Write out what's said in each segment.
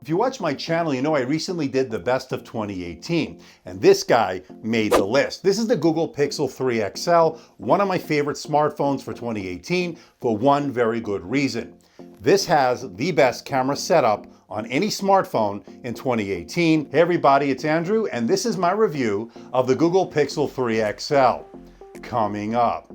If you watch my channel, you know I recently did the best of 2018, and this guy made the list. This is the Google Pixel 3 XL, one of my favorite smartphones for 2018 for one very good reason. This has the best camera setup on any smartphone in 2018. Hey everybody, it's Andrew, and this is my review of the Google Pixel 3 XL. Coming up.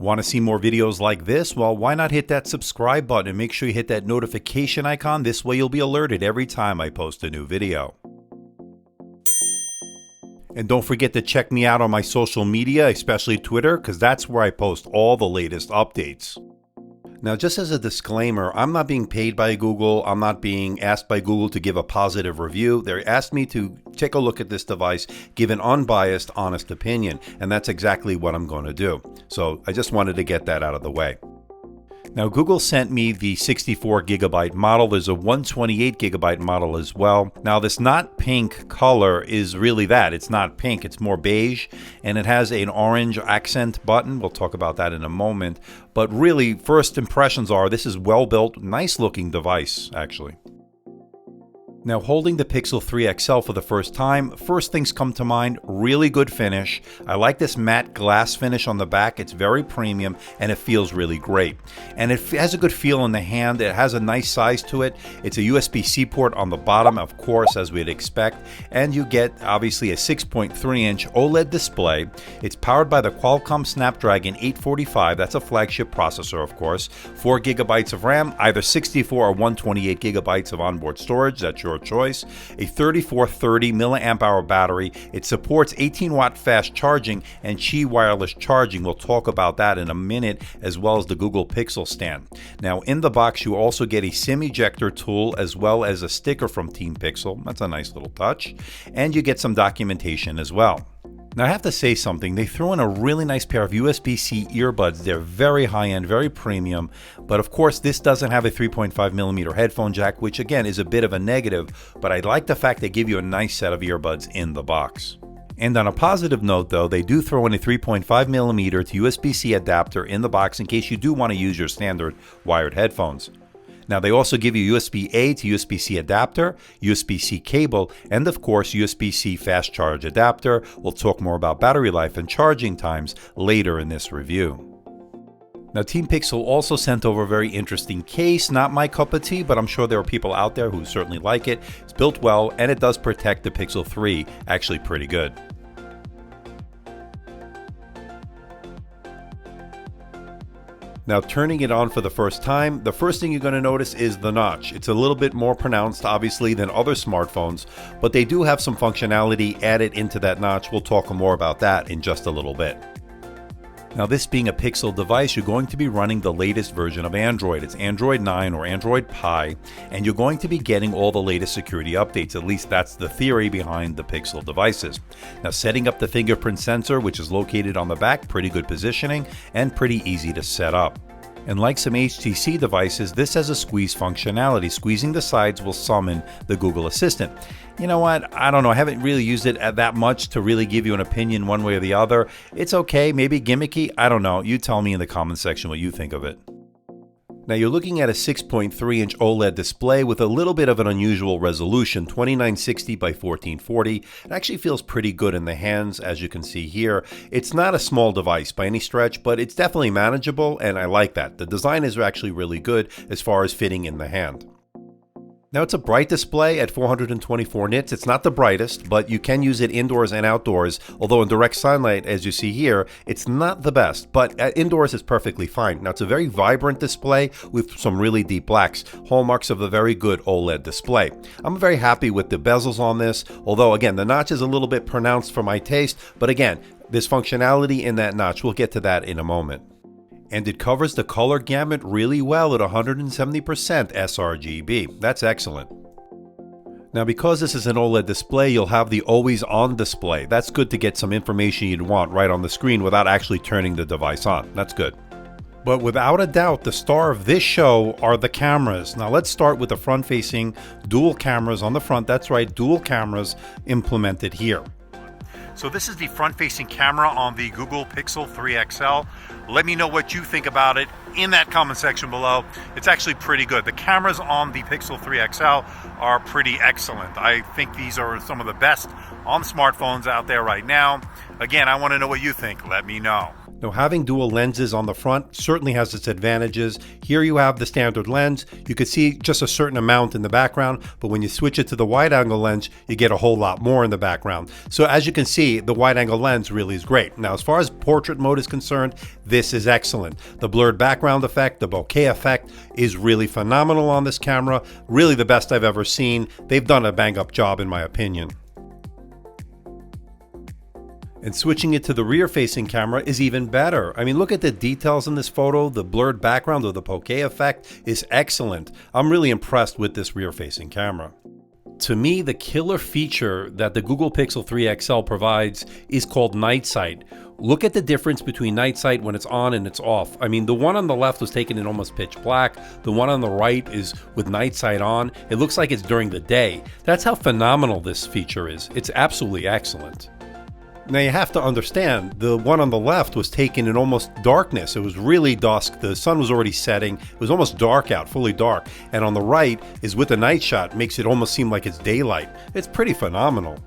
Want to see more videos like this? Well, why not hit that subscribe button and make sure you hit that notification icon. This way you'll be alerted every time I post a new video. And don't forget to check me out on my social media, especially Twitter, because that's where I post all the latest updates. Now, just as a disclaimer, I'm not being paid by Google. I'm not being asked by Google to give a positive review. They asked me to take a look at this device, give an unbiased, honest opinion, and that's exactly what I'm going to do. So I just wanted to get that out of the way. Now, Google sent me the 64 gigabyte model. There's a 128 gigabyte model as well. Now, this not pink color is really that. It's not pink, it's more beige, and it has an orange accent button. We'll talk about that in a moment. But really, first impressions are this is well built, nice looking device, actually. Now, holding the Pixel 3 XL for the first time, first things come to mind, really good finish. I like this matte glass finish on the back. It's very premium and it feels really great. And it has a good feel in the hand. It has a nice size to it. It's a USB-C port on the bottom, of course, as we'd expect. And you get, obviously, a 6.3-inch OLED display. It's powered by the Qualcomm Snapdragon 845. That's a flagship processor, of course. 4 gigabytes of RAM, either 64 or 128 gigabytes of onboard storage. That's your choice. A 3430 milliamp hour battery. It supports 18-watt fast charging and Qi wireless charging. We'll talk about that in a minute, as well as the Google Pixel stand. Now, in the box, you also get a SIM ejector tool as well as a sticker from Team Pixel. That's a nice little touch. And you get some documentation as well. Now, I have to say something. They threw in a really nice pair of USB-C earbuds. They're very high-end, very premium, but of course this doesn't have a 3.5mm headphone jack, which again is a bit of a negative, but I like the fact they give you a nice set of earbuds in the box. And on a positive note though, they do throw in a 3.5mm to USB-C adapter in the box in case you do want to use your standard wired headphones. Now, they also give you USB-A to USB-C adapter, USB-C cable, and of course, USB-C fast charge adapter. We'll talk more about battery life and charging times later in this review. Now, Team Pixel also sent over a very interesting case. Not my cup of tea, but I'm sure there are people out there who certainly like it. It's built well, and it does protect the Pixel 3 actually pretty good. Now, turning it on for the first time, the first thing you're going to notice is the notch. It's a little bit more pronounced, obviously, than other smartphones, but they do have some functionality added into that notch. We'll talk more about that in just a little bit. Now, this being a Pixel device, you're going to be running the latest version of Android. It's Android 9 or Android Pie, and you're going to be getting all the latest security updates. At least that's the theory behind the Pixel devices. Now, setting up the fingerprint sensor, which is located on the back, pretty good positioning and pretty easy to set up. And like some HTC devices, this has a squeeze functionality. Squeezing the sides will summon the Google Assistant. You know what? I don't know. I haven't really used it that much to really give you an opinion one way or the other. It's okay, maybe gimmicky. I don't know. You tell me in the comment section what you think of it. Now, you're looking at a 6.3-inch OLED display with a little bit of an unusual resolution, 2960 by 1440. It actually feels pretty good in the hands, as you can see here. It's not a small device by any stretch, but it's definitely manageable, and I like that. The design is actually really good as far as fitting in the hand. Now, it's a bright display at 424 nits. It's not the brightest, but you can use it indoors and outdoors, although in direct sunlight, as you see here, it's not the best, but indoors it's perfectly fine. Now, it's a very vibrant display with some really deep blacks, hallmarks of a very good OLED display. I'm very happy with the bezels on this, although, again, the notch is a little bit pronounced for my taste, but again, there's functionality in that notch. We'll get to that in a moment. And it covers the color gamut really well at 170% sRGB. That's excellent. Now, because this is an OLED display, you'll have the always on display. That's good to get some information you'd want right on the screen without actually turning the device on. That's good. But without a doubt, the star of this show are the cameras. Now, let's start with the front-facing dual cameras on the front. That's right, dual cameras implemented here. So this is the front-facing camera on the Google Pixel 3 XL. Let me know what you think about it in that comment section below. It's actually pretty good. The cameras on the Pixel 3 XL are pretty excellent. I think these are some of the best on smartphones out there right now. Again, I want to know what you think. Let me know. Now, having dual lenses on the front certainly has its advantages. Here you have the standard lens. You can see just a certain amount in the background, but when you switch it to the wide angle lens, you get a whole lot more in the background. So as you can see, the wide angle lens really is great. Now, as far as portrait mode is concerned, this is excellent. The blurred background effect, the bokeh effect is really phenomenal on this camera. Really the best I've ever seen. They've done a bang up job in my opinion. And switching it to the rear-facing camera is even better. I mean, look at the details in this photo. The blurred background or the bokeh effect is excellent. I'm really impressed with this rear-facing camera. To me, the killer feature that the Google Pixel 3 XL provides is called night sight. Look at the difference between night sight when it's on and it's off. I mean, the one on the left was taken in almost pitch black. The one on the right is with night sight on. It looks like it's during the day. That's how phenomenal this feature is. It's absolutely excellent. Now you have to understand, the one on the left was taken in almost darkness. It was really dusk. The sun was already setting. It was almost dark out, fully dark. And on the right is with a night shot, makes it almost seem like it's daylight. It's pretty phenomenal.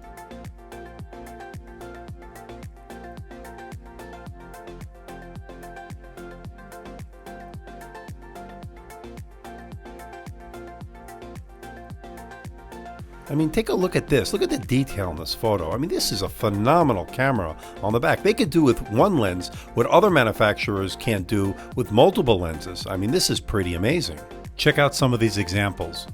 I mean, take a look at this. Look at the detail in this photo. I mean, this is a phenomenal camera on the back. They could do with one lens what other manufacturers can't do with multiple lenses. I mean, this is pretty amazing. Check out some of these examples.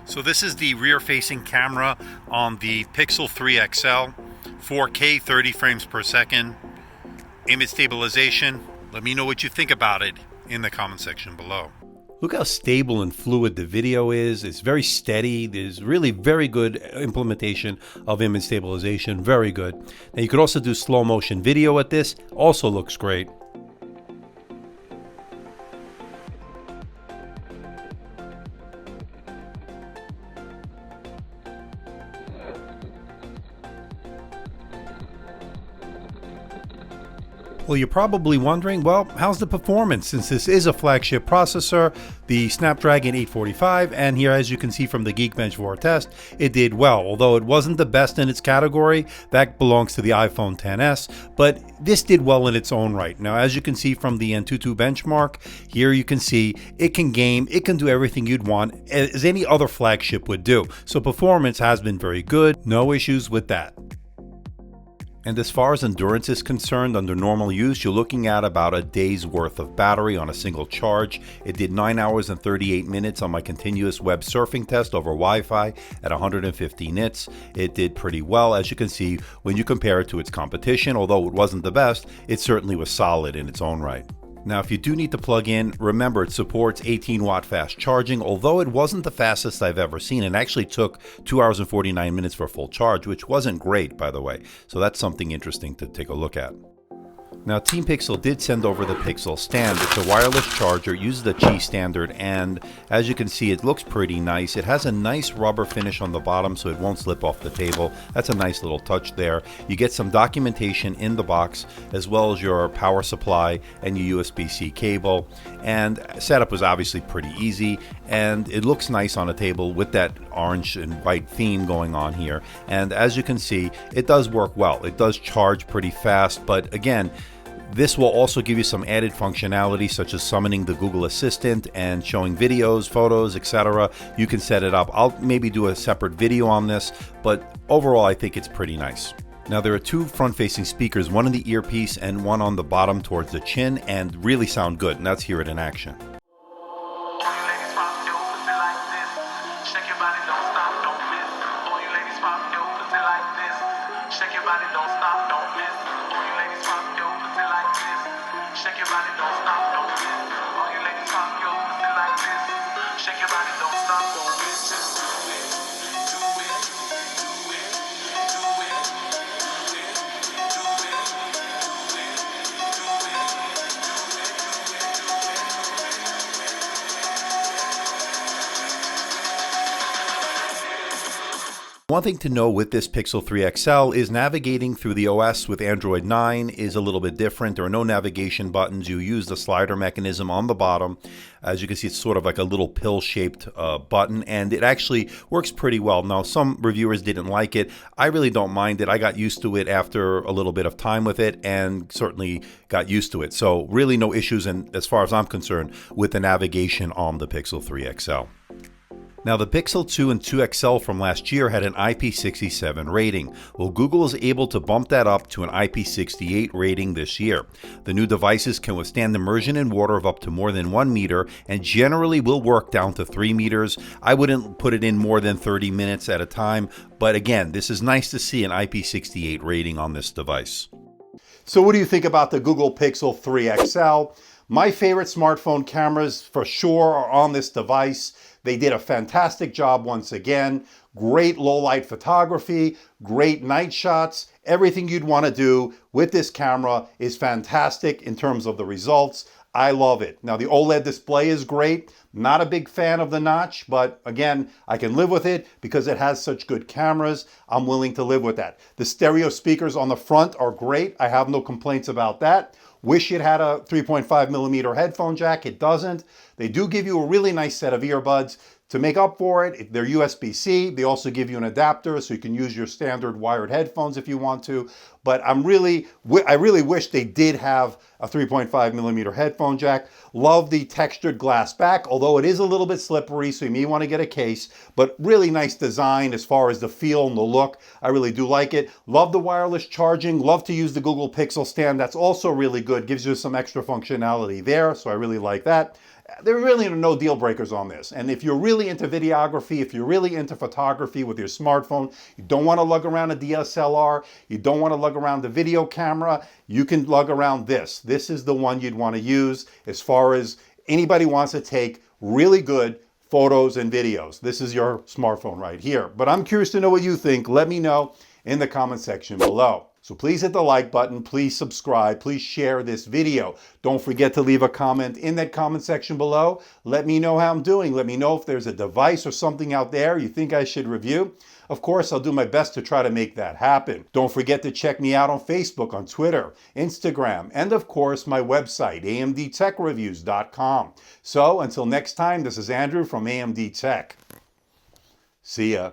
So this is the rear-facing camera on the Pixel 3 XL, 4K 30 frames per second, image stabilization. Let me know what you think about it in the comment section below. Look how stable and fluid the video is. It's very steady. There's really very good implementation of image stabilization. Very good. Now you could also do slow motion video at this. Also looks great. Well, you're probably wondering, well, how's the performance? Since this is a flagship processor, the Snapdragon 845, and here, as you can see from the Geekbench 4 test, it did well. Although it wasn't the best in its category, that belongs to the iPhone XS, but this did well in its own right. Now, as you can see from the Antutu benchmark, here you can see it can game, it can do everything you'd want, as any other flagship would do. So performance has been very good, no issues with that. And as far as endurance is concerned, under normal use, you're looking at about a day's worth of battery on a single charge. It did 9 hours and 38 minutes on my continuous web surfing test over Wi-Fi at 150 nits. It did pretty well, as you can see, when you compare it to its competition. Although it wasn't the best, it certainly was solid in its own right. Now, if you do need to plug in, remember it supports 18-watt fast charging, although it wasn't the fastest I've ever seen. It actually took 2 hours and 49 minutes for a full charge, which wasn't great, by the way. So that's something interesting to take a look at. Now, Team Pixel did send over the Pixel stand. It's a wireless charger, it uses the Qi standard, and as you can see, it looks pretty nice. It has a nice rubber finish on the bottom so it won't slip off the table. That's a nice little touch there. You get some documentation in the box, as well as your power supply and your USB-C cable. And setup was obviously pretty easy, and it looks nice on a table with that orange and white theme going on here. And as you can see, it does work well. It does charge pretty fast, but again, this will also give you some added functionality such as summoning the Google Assistant and showing videos, photos, etc. You can set it up. I'll maybe do a separate video on this, but overall I think it's pretty nice. Now there are two front-facing speakers, one in the earpiece and one on the bottom towards the chin, and really sound good, and let's hear it in action. One thing to know with this Pixel 3 XL is navigating through the OS with Android 9 is a little bit different. There are no navigation buttons. You use the slider mechanism on the bottom. As you can see, it's sort of like a little pill-shaped button, and it actually works pretty well. Now, some reviewers didn't like it. I really don't mind it. I got used to it after a little bit of time with it, and certainly got used to it. So really no issues, and as far as I'm concerned, with the navigation on the Pixel 3 XL. Now, the Pixel 2 and 2 XL from last year had an IP67 rating. Well, Google is able to bump that up to an IP68 rating this year. The new devices can withstand immersion in water of up to more than 1 meter and generally will work down to 3 meters. I wouldn't put it in more than 30 minutes at a time, but again, this is nice to see an IP68 rating on this device. So what do you think about the Google Pixel 3 XL? My favorite smartphone cameras for sure are on this device. They did a fantastic job once again. Great low light photography, great night shots. Everything you'd want to do with this camera is fantastic in terms of the results. I love it. Now the OLED display is great. Not a big fan of the notch, but again, I can live with it because it has such good cameras. I'm willing to live with that. The stereo speakers on the front are great. I have no complaints about that. Wish it had a 3.5mm headphone jack. It doesn't. They do give you a really nice set of earbuds. To make up for it, they're USB-C. They also give you an adapter so you can use your standard wired headphones if you want to. But I really wish they did have a 3.5mm headphone jack. Love the textured glass back, although it is a little bit slippery, so you may want to get a case. But really nice design as far as the feel and the look. I really do like it. Love the wireless charging. Love to use the Google Pixel stand. That's also really good. Gives you some extra functionality there, so I really like that. There really are no deal breakers on this. And if you're really into videography, if you're really into photography with your smartphone, you don't want to lug around a DSLR, you don't want to lug around the video camera, you can lug around this. This is the one you'd want to use as far as anybody wants to take really good photos and videos. This is your smartphone right here. But I'm curious to know what you think. Let me know in the comment section below. So please hit the like button, please subscribe, please share this video. Don't forget to leave a comment in that comment section below. Let me know how I'm doing. Let me know if there's a device or something out there you think I should review. Of course, I'll do my best to try to make that happen. Don't forget to check me out on Facebook, on Twitter, Instagram, and of course my website, AMDtechreviews.com. So until next time, this is Andrew from AMD Tech. See ya.